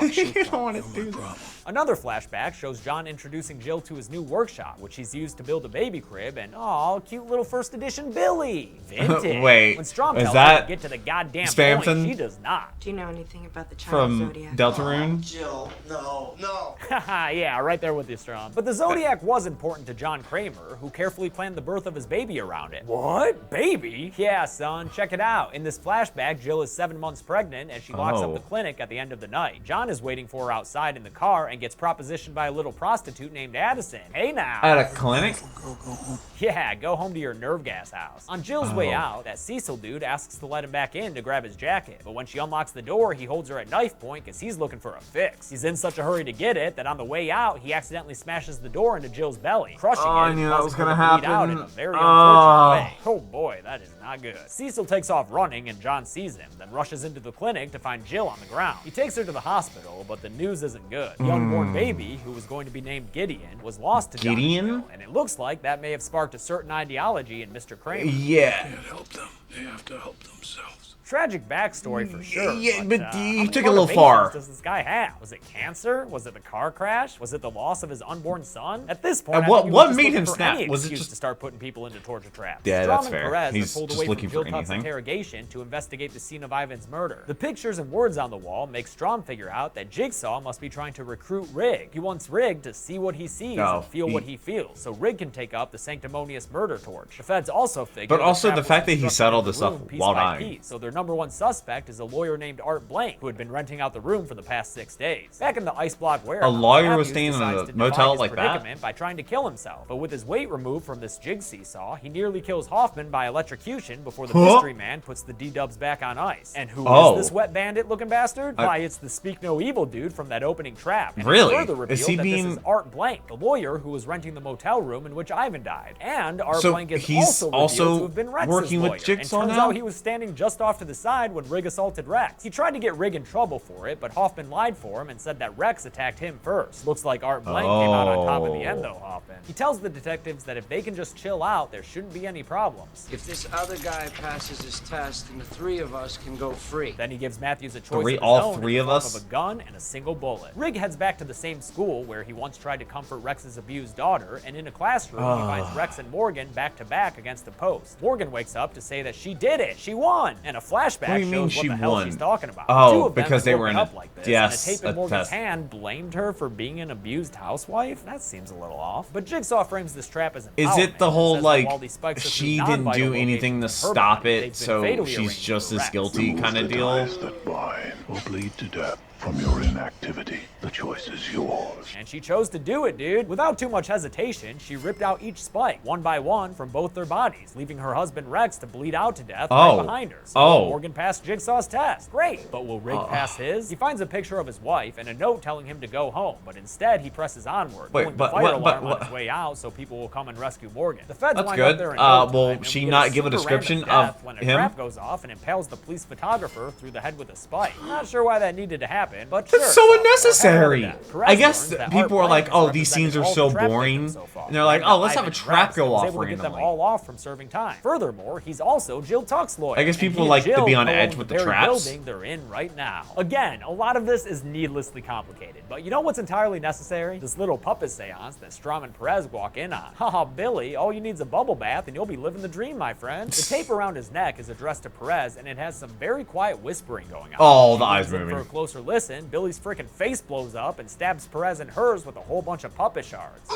You don't want to do that. Another flashback shows John introducing Jill to his new workshop, which he's used to build a baby crib, and oh, cute little first edition Billy. Vintage. Wait, when Strom is tells that her to get to the goddamn Spamton? point, she does not. Do you know anything about the Chinese From Zodiac? Deltarune? Jill, no. Haha, yeah, right there with you, Strom. But the Zodiac was important to John Kramer, who carefully planned the birth of his baby around it. What? Baby? Yeah, son, check it out. In this flashback, Jill is 7 months pregnant, and she locks up the clinic at the end of the night. John is waiting for her outside in the car and gets propositioned by a little prostitute named Addison. Hey now. At a clinic? Go home. Yeah, go home to your nerve gas house. On Jill's way out, that Cecil dude asks to let him back in to grab his jacket. But when she unlocks the door, he holds her at knife point because he's looking for a fix. He's in such a hurry to get it that on the way out, he accidentally smashes the door into Jill's belly, crushing it. I knew that was gonna bleed out happen. in a very unfortunate way. Oh boy, that is not good. Cecil takes off running and John sees him, then rushes into the clinic to find Jill on the ground. He takes her to the hospital, but the news isn't good. The unborn baby, who was going to be named Gideon, was lost to John and Gideon? Jill, and it looks like that may have sparked a certain ideology in Mr. Kramer. Yeah. Can't help them. They have to help themselves. Tragic backstory for sure. Yeah, but you how many took it a little motivations far. Does this guy have? Was it cancer? Was it the car crash? Was it the loss of his unborn son? At this point, And I what- think he what was just made looking him for snap? any Was it excuse just- to start putting people into torture traps? Yeah, Strom that's and fair. Perez He's are pulled just away looking from for Jill Tutt's anything. interrogation to investigate the scene of Ivan's murder. The pictures and words on the wall make Strom figure out that Jigsaw must be trying to recruit Rig. He wants Rig to see what he sees and feel what he feels, so Rig can take up the sanctimonious murder torch. The feds also figure. But also trap the was fact that he constructed settled in the this up room piece while by dying. piece. So their number one suspect is a lawyer named Art Blank, who had been renting out the room for the past 6 days. Back in the ice block warehouse, lawyer was Matthews staying in decides a to motel defy his like that? predicament by trying to kill himself. But with his weight removed from this jig seesaw, he nearly kills Hoffman by electrocution before the mystery man puts the D-dubs back on ice. And who is this wet bandit looking bastard? Why, it's the Speak No Evil dude from that opening trap. And Really? It's further revealed Is he that being- this is Art Blank, the lawyer who was renting the motel room in which Ivan died. And Art So Blank is he's also also revealed to have been Rex's working with lawyer. Jigsaw and turns now? out he was standing just off to the side when Rig assaulted Rex. He tried to get Rig in trouble for it, but Hoffman lied for him and said that Rex attacked him first. Looks like Art Blank came out on top in the end though, Hoffman. He tells the detectives that if they can just chill out, there shouldn't be any problems. If this other guy passes his test, then the three of us can go free. Then he gives Matthews a choice of his all own three in of the form us? of a gun and a single bullet. Rig heads back to the same school where he once tried to comfort Rex's abused daughter, and in a classroom he finds Rex and Morgan back to back against a post. Morgan wakes up to say that she did it, she won, and a flashback What do you mean shows what she the hell won? she's talking about. Oh, The two of them because had they were broken in a- up like this, yes, and a tape in a Morgan's test. hand blamed her for being an abused housewife. That seems a little off. But Jigsaw frames this trap as Is it empowerment the and whole says that like while these spikes are she through didn't non-vital do anything to locations in her stop body, it, they've been so fatally she's arranged just for as Rex. guilty kind of deal? Eyes that blind will bleed to death from your inactivity. The choice is yours. And she chose to do it, dude. Without too much hesitation, she ripped out each spike, one by one, from both their bodies, leaving her husband Rex to bleed out to death right behind her. So Morgan passed Jigsaw's test. Great. But will Rig pass his? He finds a picture of his wife and a note telling him to go home, but instead he presses onward, Wait, pulling but the fire alarm on what- his way out so people will come and rescue Morgan. The feds That's wind good. up there in no Will time, and she we get not give a super description random death of when a him? trap goes off and impales the police photographer through the head with a spike. Not sure why that needed to happen, but That's sure. so Head unnecessary. very. I guess people are like, oh, these scenes are so boring, and they're like, oh, let's have a trap go off randomly. Get them randomly. all off from serving time. Furthermore, he's also Jill Tuck's lawyer. I guess people like to be on edge with the traps. Building they're in right now. Again, a lot of this is needlessly complicated, but you know what's entirely necessary? This little puppet seance that Strom and Perez walk in on. Haha, Billy, all you need is a bubble bath and you'll be living the dream, my friend. The tape around his neck is addressed to Perez, and it has some very quiet whispering going on. Oh, the eyes moving. For a closer listen, Billy's freaking face blows up and stabs Perez and hers with a whole bunch of puppet shards.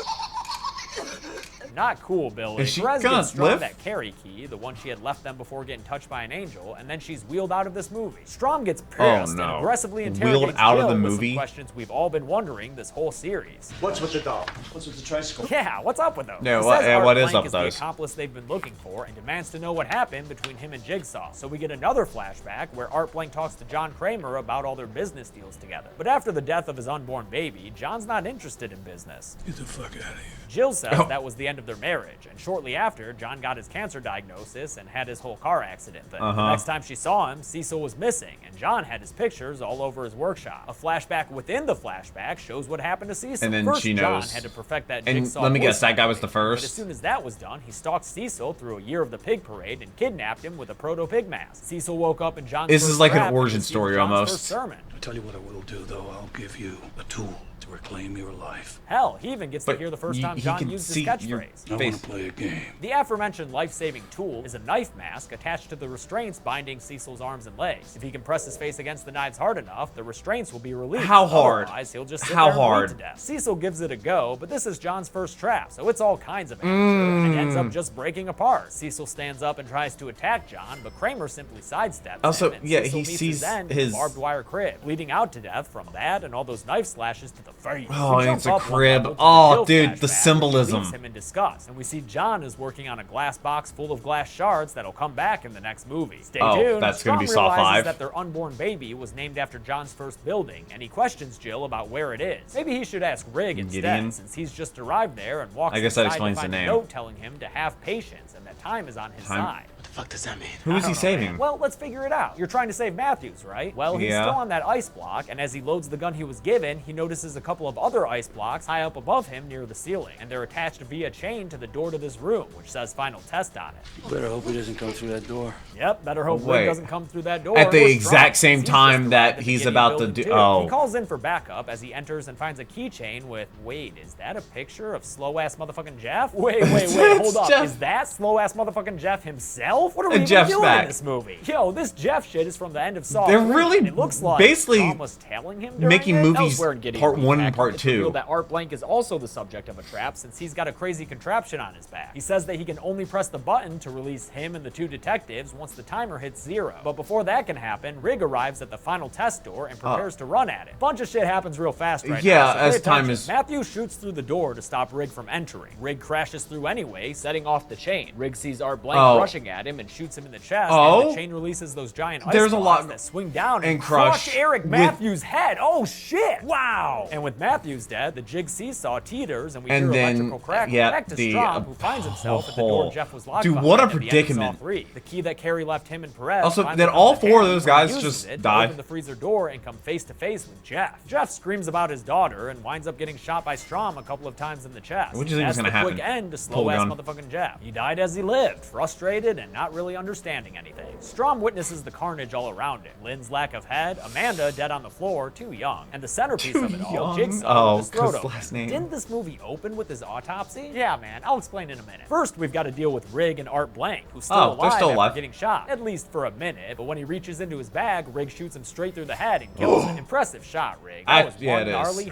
Not cool, Billy. Is she Perez gonna gets Strom live? that carry key, the one she had left them before getting touched by an angel, and then she's wheeled out of this movie. Strom gets pissed and aggressively interrogates Wheeled out Jill of the with movie? some questions we've all been wondering this whole series. What's with the doll? What's with the tricycle? Yeah, what's up with those? Yeah, He what- says yeah, Art what is Blank up with the those? accomplice they've been looking for and demands to know what happened between him and Jigsaw. So we get another flashback where Art Blank talks to John Kramer about all their business deals together. But after the death of his unborn baby, John's not interested in business. Get the fuck out of here. Jill says that was the end of their marriage, and shortly after, John got his cancer diagnosis and had his whole car accident thing. The next time she saw him, Cecil was missing, and John had his pictures all over his workshop. A flashback within the flashback shows what happened to Cecil. And then first, she John knows. had to perfect that And Jigsaw let me guess, voice that guy was the activation, first? But as soon as that was done, he stalked Cecil through a year of the pig parade and kidnapped him with a proto-pig mask. Cecil woke up in John's This first is like an trap and origin received story John's almost. first sermon. I'll tell you what I will do, though. I'll give you a tool to reclaim your life. Hell, he even gets to But hear the first you- time he John can used his see your catchphrase. I want face. to play a game. The aforementioned life-saving tool is a knife mask attached to the restraints binding Cecil's arms and legs. If he can press his face against the knives hard enough, the restraints will be released. How hard? Otherwise, he'll just sit How there and bleed hard? to death. Cecil gives it a go, but this is John's first trap, so it's all kinds of amateur, and it ends up just breaking apart. Cecil stands up and tries to attack John, but Kramer simply sidesteps Also, him, and yeah, Cecil he meets sees his end in his- a barbed wire crib, bleeding out to death from that and all those knife slashes to the face. Oh, We and it's jump a up one crib. level to Oh, Jill dude, the flashback, which symbolism. leaves him in disgust, and we see John is working on a glass box full of glass shards that'll come back in the next movie. Stay Oh, tuned. that's gonna be Strom Saw realizes 5. that their unborn baby was named after John's first building, and he questions Jill about where it is. Maybe he should ask Rig instead, Gideon? since he's just arrived there and walks I guess that inside explains to find the a name. note telling him to have patience and that time is on his side. What the fuck does that mean? Who is he saving? Well, let's figure it out. You're trying to save Matthews, right? Well, he's Yeah. still on that ice block, and as he loads the gun he was given, he notices a couple of other ice blocks high up above him near the ceiling, and they're attached via chain to the door to this room, which says final test on it. Better hope he doesn't come through that door. Yep, better hope Wait. Rig doesn't come through that door. At the Or exact Strom, same since time just that arrived at the he's beginning about of to building do- two. oh. He calls in for backup as he enters and finds a keychain with, wait, is that a picture of slow-ass motherfucking Jeff? Wait, hold up. Jeff. Is that slow-ass motherfucking Jeff himself? What are we And even Jeff's doing back. in this movie? Yo, this Jeff shit is from the end of Saw They're 3, really and it looks like basically Tom was tailing him during making it. movies Elsewhere in Gideon part one and Repack, part it's two. revealed that Art Blank is also the subject of a trap since he's got a crazy contraption on his back. He says that he can only press the button to release him and the two detectives once the timer hits 0. But before that can happen, Rig arrives at the final test door and prepares to run at it. Bunch of shit happens real fast right Yeah, now. so pay as time attention. is- Matthew shoots through the door to stop Rig from entering. Rig crashes through anyway, setting off the chain. Rig sees Art Blank rushing at him and shoots him in the chest, and the chain releases those giant ice There's a blocks lot- that swing down and and crush crush Eric with- Matthews' head. Oh shit! Wow! And with Matthews dead, the jig seesaw teeters, and we And hear then, electrical crack. yeah, Back to the, Strom, who finds himself at the door Jeff was locked Dude, behind what a at the end of Saw predicament. 3. The key that Carrie left him and Perez. Also, finds then him all in the four of hand those before he guys uses just it to die. Open the freezer door and come face to face with Jeff. Jeff screams about his daughter and winds up getting shot by Strom a couple of times in the chest. What do you think That's is gonna the quick happen? end to Pull slow-ass gun. motherfucking Jeff. He died as he lived, frustrated and not really understanding anything. Strom witnesses the carnage all around him. Lynn's lack of head, Amanda dead on the floor, too young, and the centerpiece of it all, young? Jigsaw, Oh, with his throat 'cause open. last name. Didn't this movie open with his autopsy? Yeah, man, I'll explain in a minute. First, we've got to deal with Rig and Art Blank, who's still Oh, alive they're still after alive. getting shot, at least for a minute. But when he reaches into his bag, Rig shoots him straight through the head and kills him. Impressive shot, Rig. That was yeah, one it is. gnarly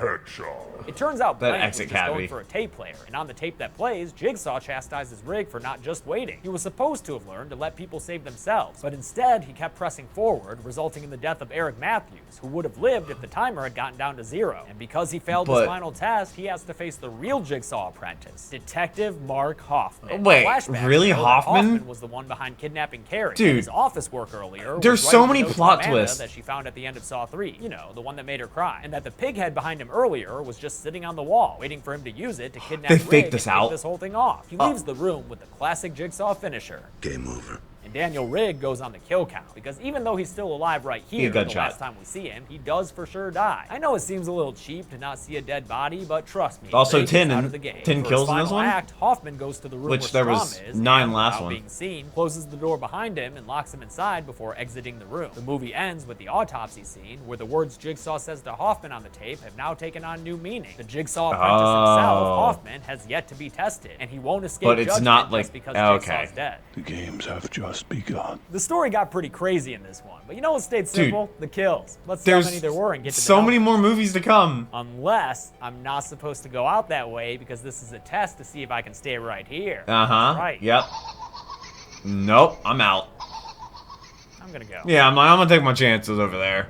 It turns out That Blank was exit just going cavity. for a tape player, and on the tape that plays, Jigsaw chastises Rig for not just waiting. He was supposed to have learned to let people save themselves, but instead he kept pressing forward, resulting in the death of Eric Matthews, who would have lived if the timer had gotten down to 0. And because he failed his final test, he has to face the real Jigsaw apprentice, Detective Mark Hoffman. Wait, Flashback really, show that Hoffman? Hoffman was the one behind kidnapping Carrie. Dude. And his office work earlier was There's writing so the many note to plot Amanda twists. that she found at the end of Saw 3. You know, the one that made her cry. And that the pig head behind him earlier was just sitting on the wall, waiting for him to use it to kidnap They Rig faked this and take out. this whole thing off. He leaves the room with the classic Jigsaw finisher. Game over. And Daniel Rigg goes on the kill count, because even though he's still alive right here, the last time we see him, he does for sure die. I know it seems a little cheap to not see a dead body, but trust me, also Rigg 10 is out and of the game. 10 For kills his in this final one, act, Hoffman goes to the room which where there was Strom is, 9 and, last without one. being seen, closes the door behind him and locks him inside before exiting the room. The movie ends with the autopsy scene, where the words Jigsaw says to Hoffman on the tape have now taken on new meaning. The Jigsaw apprentice himself, Hoffman, has yet to be tested, and he won't escape judgment just because Jigsaw's dead. The games have just begun. The story got pretty crazy in this one, but you know what stayed simple? Dude, the kills. Let's see how many there were and get to the so numbers. many more movies to come. Unless I'm not supposed to go out that way, because this is a test to see if I can stay right here. Right. Yep. Nope, I'm out. I'm gonna go. Yeah, I'm gonna take my chances over there.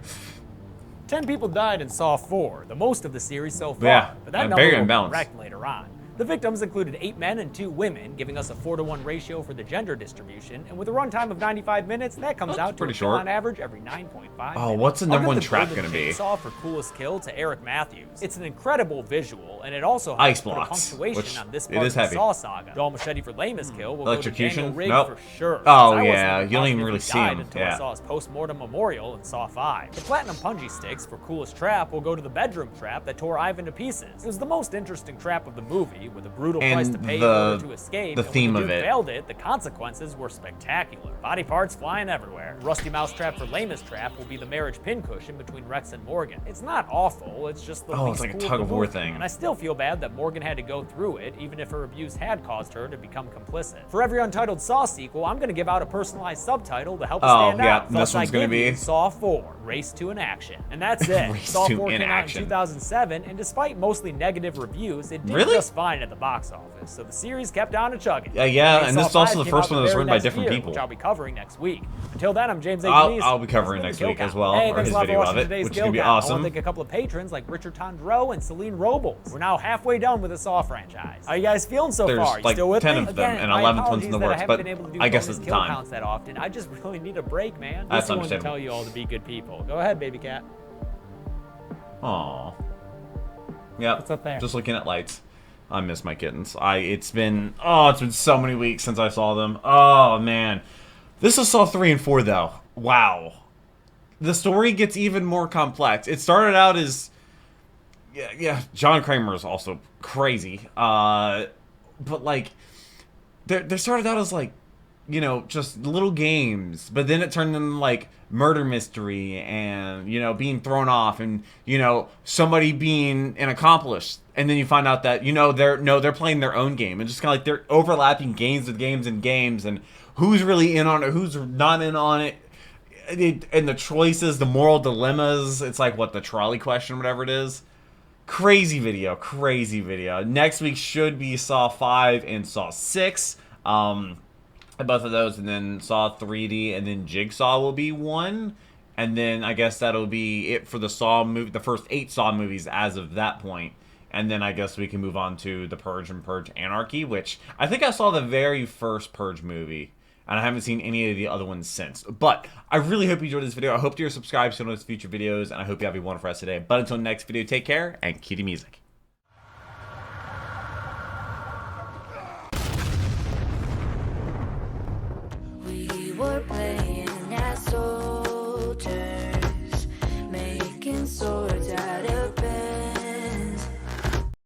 10 people died in Saw 4, the most of the series so far. Yeah, but that very number will be unbalanced. correct later on. The victims included 8 men and 2 women, giving us a 4-to-1 ratio for the gender distribution, and with a runtime of 95 minutes, that comes out to pretty a kill short. on average every 9.5 Oh, minutes. what's the I'll number give one the trap Golden gonna be? Jigsaw for coolest kill to Eric Matthews. It's an incredible visual, and it also has Ice put a blocks, punctuation which on this it part is of the heavy. Saw saga. Dull Machete for lamest kill will Electrocution? go to Daniel Rigg Nope. for sure. Oh, since I wasn't yeah, you don't even positive really he see died him, until yeah. I saw his post-mortem memorial in Saw 5. The platinum punji sticks for coolest trap will go to the bedroom trap that tore Ivan to pieces. It was the most interesting trap of the movie, with a brutal price to pay in order to escape. The and theme when of the Duke it. failed it, the consequences were spectacular. Body parts flying everywhere. Rusty Mouse trap for lamest trap will be the marriage pincushion between Rex and Morgan. It's not awful, it's just the least it's like a cool of tug the of war movie. thing. And I still feel bad that Morgan had to go through it, even if her abuse had caused her to become complicit. For every untitled Saw sequel, I'm gonna give out a personalized subtitle to help us stand yeah, out. and this Thus, I one's gonna give you be Saw 4, Race to an Action. And that's it. Race Saw to 4 an came out in Action. 2007, and despite mostly negative reviews, it did Really? just fine at the box office. So the series kept on to chugging. Yeah, and Saw this is also 5 the came first out one that was very written by next different year, people. which I'll be covering next week. Until then, I'm James A. I'll be covering next week as well, Hey, or thanks his a lot for video watching of it, today's which is gonna be Kill Count. I awesome. want to thank a couple of patrons like Richard Tondreau and Celine Robles. We're now halfway done with the Saw franchise. How you guys feeling so There's far? You like still with 10 me? of them, Again, and my 11th one's in the apologies that I works, haven't but been able to do I guess bonus it's the kill time. counts that often. I just really need a break, man. That's Just wanted to understandable. tell you all to be good people. Go ahead, baby cat. Aw. Yep. What's up there? Just looking at lights. I miss my kittens. It's been so many weeks since I saw them. Oh man. This is Saw 3 and 4 though. Wow. The story gets even more complex. It started out as yeah, John Kramer is also crazy. But like they started out as like, you know, just little games, but then it turned into like murder mystery and, you know, being thrown off and, you know, somebody being an accomplice. And then you find out that, you know, they're playing their own game, and just kind of like they're overlapping games with games and games, and who's really in on it, who's not in on it. And the choices, the moral dilemmas, it's like what, the trolley question, whatever it is. Crazy video. Next week should be Saw 5 and Saw 6. Both of those, and then Saw 3D, and then Jigsaw will be one, and then I guess that'll be it for the Saw movie, the first 8 Saw movies as of that point, and then I guess we can move on to The Purge and Purge Anarchy, which I think I saw the very first Purge movie, and I haven't seen any of the other ones since. But I really hope you enjoyed this video. I hope you're subscribed to notice future videos, and I hope you have a wonderful rest of the day. But until next video, take care and cue the music.